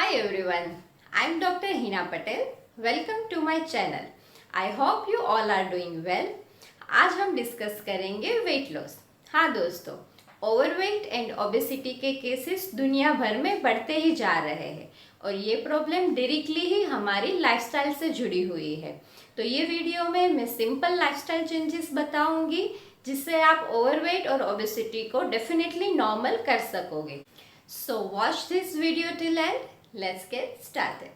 Hi everyone, I'm Dr. Hina Patel. Welcome to my channel. I hope you all are doing well. आज हम discuss करेंगे weight loss. हाँ दोस्तों, overweight and obesity के cases दुनिया भर में बढ़ते ही जा रहे हैं और ये प्रॉब्लम डायरेक्टली ही हमारी लाइफस्टाइल से जुड़ी हुई है। तो ये वीडियो में मैं सिंपल लाइफस्टाइल चेंजेस बताऊंगी जिससे आप ओवरवेट और ओबेसिटी को डेफिनेटली नॉर्मल कर सकोगे। So watch this video till end. Let's get started.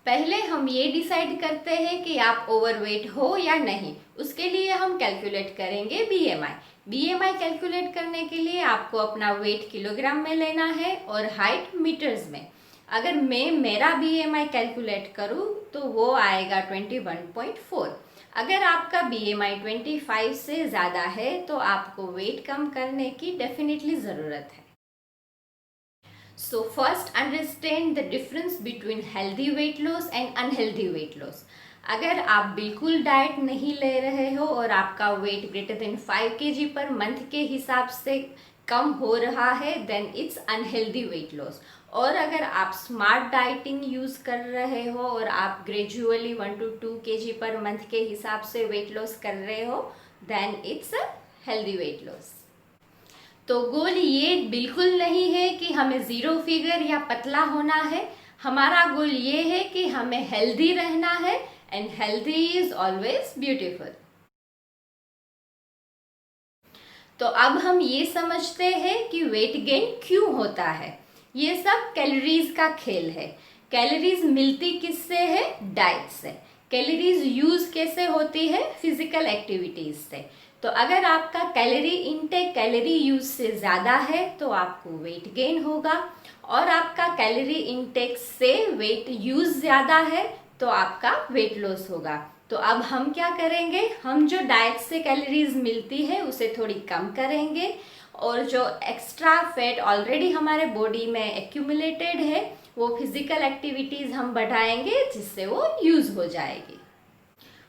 पहले हम ये डिसाइड करते हैं कि आप ओवरवेट हो या नहीं। उसके लिए हम कैलकुलेट करेंगे बीएमआई। बीएमआई कैलकुलेट करने के लिए आपको अपना वेट किलोग्राम में लेना है और हाइट मीटर्स में। अगर मैं मेरा बीएमआई कैलकुलेट करूँ तो वो आएगा 21.4। अगर आपका BMI 25 से ज़्यादा है तो आपको वेट कम करने की डेफिनेटली ज़रूरत है। So first understand the difference between healthy weight loss and unhealthy weight loss. अगर आप बिल्कुल डाइट नहीं ले रहे हो और आपका वेट ग्रेटर देन 5 kg पर मंथ के हिसाब से कम हो रहा है then it's unhealthy weight loss. और अगर आप स्मार्ट डाइटिंग यूज कर रहे हो और आप ग्रेजुअली 1 to 2 kg पर मंथ के हिसाब से वेट लॉस कर रहे हो then it's a healthy weight loss. तो गोल ये बिल्कुल नहीं है कि हमें जीरो फिगर या पतला होना है। हमारा गोल ये है कि हमें हेल्दी रहना है and healthy is always beautiful. तो अब हम ये समझते हैं कि वेट गेन क्यों होता है। ये सब कैलोरीज का खेल है। कैलोरीज मिलती किससे है? डाइट से। कैलोरीज यूज कैसे होती है? फिजिकल एक्टिविटीज से। तो अगर आपका कैलोरी इनटेक कैलोरी यूज से ज़्यादा है तो आपको वेट गेन होगा और आपका कैलोरी इनटेक से वेट यूज ज़्यादा है तो आपका वेट लॉस होगा। तो अब हम क्या करेंगे, हम जो डाइट से कैलोरीज मिलती है उसे थोड़ी कम करेंगे और जो एक्स्ट्रा फैट ऑलरेडी हमारे बॉडी में एक्यूमुलेटेड है वो फिजिकल एक्टिविटीज हम बढ़ाएंगे जिससे वो यूज हो जाएगी।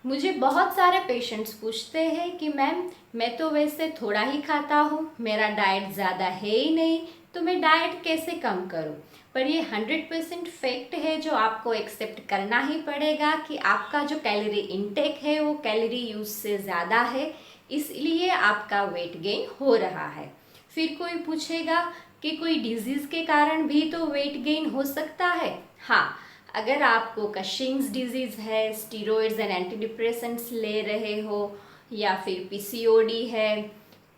मुझे बहुत सारे पेशेंट्स पूछते हैं कि मैम मैं तो वैसे थोड़ा ही खाता हूँ, मेरा डाइट ज़्यादा है ही नहीं, तो मैं डाइट कैसे कम करूँ। पर ये 100% फैक्ट है जो आपको एक्सेप्ट करना ही पड़ेगा कि आपका जो कैलोरी इनटेक है वो कैलोरी यूज से ज़्यादा है, इसलिए आपका वेट गेन हो रहा है। फिर कोई पूछेगा कि कोई डिजीज़ के कारण भी तो वेट गेन हो सकता है। हाँ, अगर आपको कशिंग्स डिजीज़ है, स्टीरॉयड्स एंड एंटी डिप्रेसेंट्स ले रहे हो या फिर PCOD है,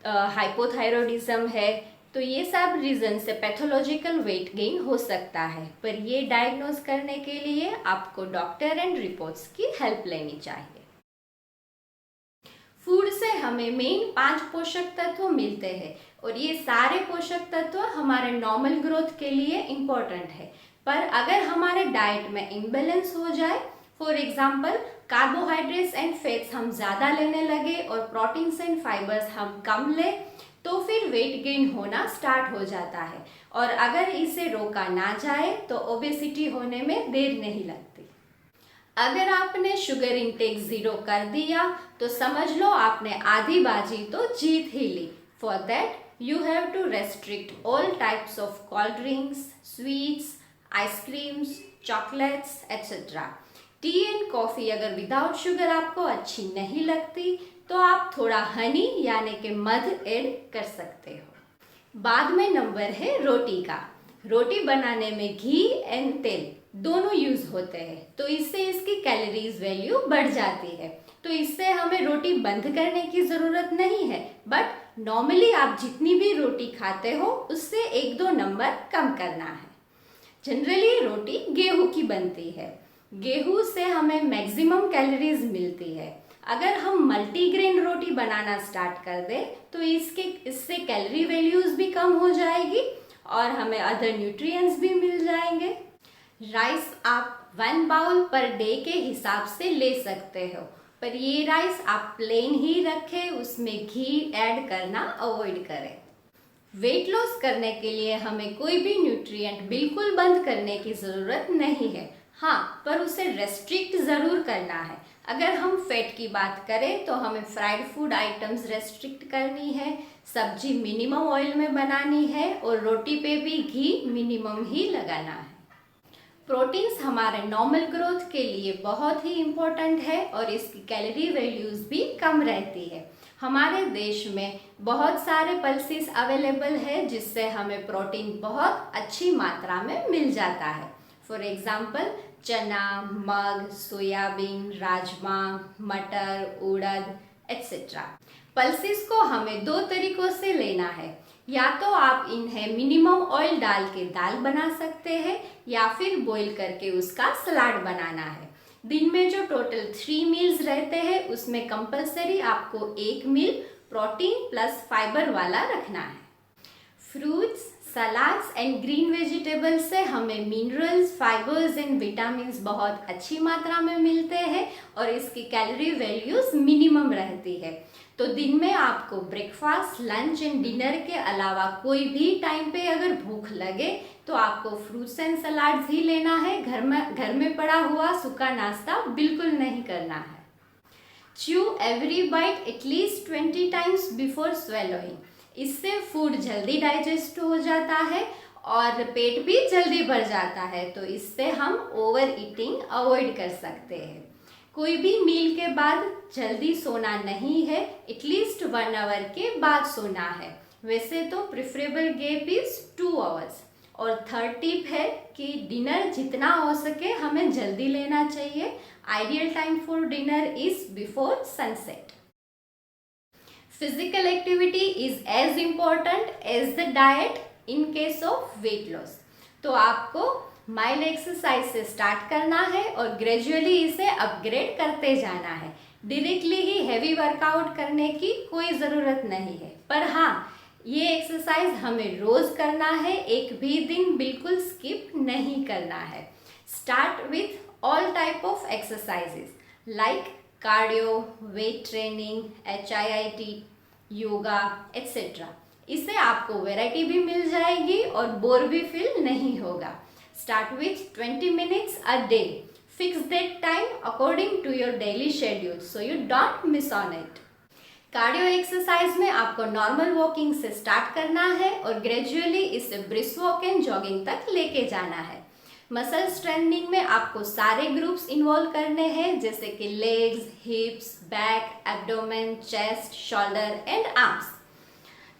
हाइपोथायरॉयडिज्म है, तो ये सब रीज़न से पैथोलॉजिकल वेट गेन हो सकता है। पर ये डायग्नोज करने के लिए आपको डॉक्टर एंड रिपोर्ट्स की हेल्प लेनी चाहिए। फूड से हमें मेन 5 पोषक तत्व मिलते हैं और ये सारे पोषक तत्व हमारे नॉर्मल ग्रोथ के लिए इम्पोर्टेंट है। पर अगर हमारे डाइट में इम्बेलेंस हो जाए, for example carbohydrates and fats हम ज़्यादा लेने लगे और प्रोटीन्स एंड फाइबर्स हम कम लें तो फिर वेट गेन होना स्टार्ट हो जाता है और अगर इसे रोका ना जाए तो ओबेसिटी होने में देर नहीं लगती। अगर आपने शुगर इंटेक 0 कर दिया तो समझ लो आपने आधी बाजी तो जीत ही ली। For that you have to restrict all types of cold drinks, sweets, ice creams, chocolates etcetera. Tea and coffee अगर विदाउट शुगर आपको अच्छी नहीं लगती तो आप थोड़ा हनी यानी कि मध ऐड कर सकते हो। बाद में नंबर है रोटी का। रोटी बनाने में घी एंड तेल दोनों यूज होते हैं तो इससे इसकी कैलोरीज वैल्यू बढ़ जाती है। तो इससे हमें रोटी बंद करने की ज़रूरत नहीं है, बट नॉर्मली आप जितनी भी रोटी खाते हो उससे 1-2 नंबर कम करना है। जनरली रोटी गेहूं की बनती है। गेहूं से हमें मैक्सिमम कैलोरीज मिलती है। अगर हम मल्टीग्रेन रोटी बनाना स्टार्ट कर दें तो इससे कैलोरी वैल्यूज भी कम हो जाएगी और हमें अदर न्यूट्रिएंट्स भी मिल जाएंगे। राइस आप 1 बाउल पर डे के हिसाब से ले सकते हो, पर ये राइस आप प्लेन ही रखें, उसमें घी ऐड करना अवॉइड करें। वेट लॉस करने के लिए हमें कोई भी न्यूट्रिएंट बिल्कुल बंद करने की ज़रूरत नहीं है। हाँ, पर उसे रेस्ट्रिक्ट ज़रूर करना है। अगर हम फैट की बात करें तो हमें फ्राइड फूड आइटम्स रेस्ट्रिक्ट करनी है, सब्जी मिनिमम ऑयल में बनानी है और रोटी पे भी घी मिनिमम ही लगाना है। प्रोटीन्स हमारे नॉर्मल ग्रोथ के लिए बहुत ही इम्पोर्टेंट है और इसकी कैलोरी वैल्यूज़ भी कम रहती है। हमारे देश में बहुत सारे पल्सेस अवेलेबल है जिससे हमें प्रोटीन बहुत अच्छी मात्रा में मिल जाता है। फॉर एग्जाम्पल चना, मग, सोयाबीन, राजमा, मटर, उड़द एक्सेट्रा। पल्सेस को हमें दो तरीकों से लेना है, या तो आप इन्हें मिनिमम ऑयल डाल के दाल बना सकते हैं या फिर बॉईल करके उसका सलाद बनाना है। दिन में जो टोटल 3 मील्स रहते हैं उसमें कंपलसरी आपको 1 मील प्रोटीन प्लस फाइबर वाला रखना है। Fruits, salads and green vegetables से हमें मिनरल्स, फाइबर्स एंड विटामिन्स बहुत अच्छी मात्रा में मिलते हैं और इसकी कैलोरी वैल्यूज मिनिमम रहती है। तो दिन में आपको ब्रेकफास्ट, लंच एंड डिनर के अलावा कोई भी टाइम पे अगर भूख लगे तो आपको फ्रूट्स एंड सलाड्स ही लेना है। घर में पड़ा हुआ सूखा नाश्ता बिल्कुल नहीं करना है। Chew every bite at least 20 times before swallowing. इससे फूड जल्दी डाइजेस्ट हो जाता है और पेट भी जल्दी भर जाता है, तो इससे हम ओवर ईटिंग अवॉइड कर सकते हैं। कोई भी मील के बाद जल्दी सोना नहीं है, एटलीस्ट 1 आवर के बाद सोना है। वैसे तो प्रेफरेबल गैप इज 2 आवर्स। और थर्ड टिप है कि डिनर जितना हो सके हमें जल्दी लेना चाहिए। Ideal time for dinner is before sunset. Physical activity is as important as the diet in case of weight loss। तो आपको माइल्ड एक्सरसाइज से स्टार्ट करना है और ग्रेजुअली इसे अपग्रेड करते जाना है। डायरेक्टली ही हैवी वर्कआउट करने की कोई ज़रूरत नहीं है, पर हाँ, ये एक्सरसाइज हमें रोज़ करना है, एक भी दिन बिल्कुल स्किप नहीं करना है। Start with all type of exercises like cardio, weight training, HIIT, yoga etcetera. इससे आपको वैरायटी भी मिल जाएगी और बोर भी फील नहीं होगा। Start with 20 minutes a day. Fix that time according to your daily schedule so you don't miss on it. Cardio exercise में आपको नॉर्मल वॉकिंग से स्टार्ट करना है और ग्रेजुअली इसे ब्रिस्क वॉक एंड जॉगिंग तक लेके जाना है। मसल स्ट्रेंथनिंग में आपको सारे ग्रुप्स इन्वॉल्व करने हैं, जैसे कि legs, हिप्स, back, abdomen, chest, shoulder and arms.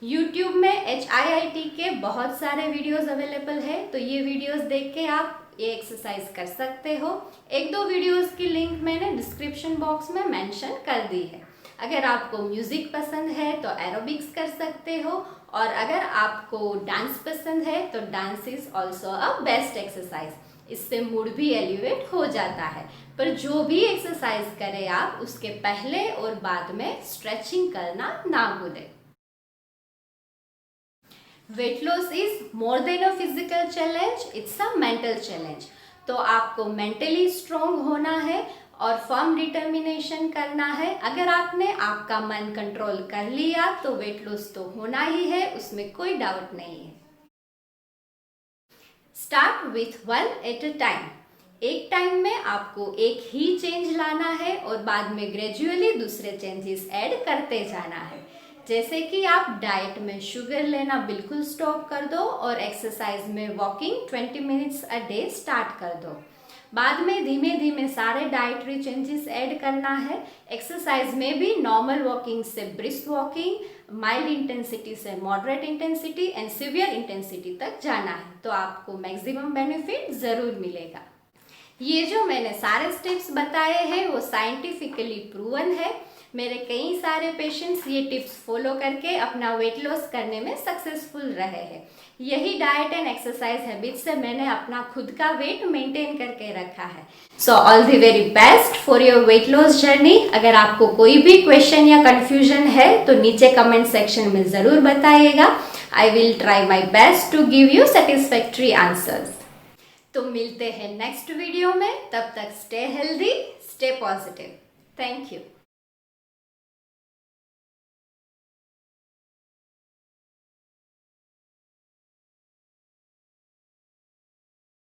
YouTube में HIIT के बहुत सारे वीडियोस अवेलेबल है, तो ये वीडियोस देख के आप ये एक्सरसाइज कर सकते हो। 1-2 वीडियोस की लिंक मैंने डिस्क्रिप्शन बॉक्स में मेंशन कर दी है। अगर आपको म्यूजिक पसंद है तो एरोबिक्स कर सकते हो, और अगर आपको डांस पसंद है तो dance is also a best exercise. इससे मूड भी एलिवेट हो जाता है। पर जो भी एक्सरसाइज करें आप, उसके पहले और बाद में स्ट्रेचिंग करना ना भूलें। Weight loss is more than a physical challenge, it's a mental challenge. तो आपको मेंटली स्ट्रॉन्ग होना है और फर्म डिटर्मिनेशन करना है। अगर आपने आपका मन कंट्रोल कर लिया तो वेट लॉस तो होना ही है, उसमें कोई डाउट नहीं है। Start with 1 at a time. एक टाइम में आपको एक ही चेंज लाना है और बाद में ग्रेजुअली दूसरे चेंजेस ऐड करते जाना है। जैसे कि आप डाइट में शुगर लेना बिल्कुल स्टॉप कर दो और एक्सरसाइज में walking 20 minutes a day start कर दो। बाद में धीमे धीमे सारे डाइटरी चेंजेस ऐड करना है। एक्सरसाइज में भी नॉर्मल वॉकिंग से ब्रिस्क वॉकिंग, माइल्ड इंटेंसिटी से moderate intensity and severe intensity तक जाना है, तो आपको मैक्सिमम बेनिफिट ज़रूर मिलेगा। ये जो मैंने सारे स्टेप्स बताए हैं वो साइंटिफिकली प्रूवन है। मेरे कई सारे पेशेंट्स ये टिप्स फॉलो करके अपना वेट लॉस करने में सक्सेसफुल रहे हैं। यही डाइट एंड एक्सरसाइज हैबिट से मैंने अपना खुद का वेट मेंटेन करके रखा है। So all the very best for your weight loss journey. अगर आपको कोई भी क्वेश्चन या कंफ्यूजन है तो नीचे कमेंट सेक्शन में ज़रूर बताइएगा। I will try my best to give you satisfactory answers. तो मिलते हैं नेक्स्ट वीडियो में, तब तक stay healthy, stay positive. Thank you.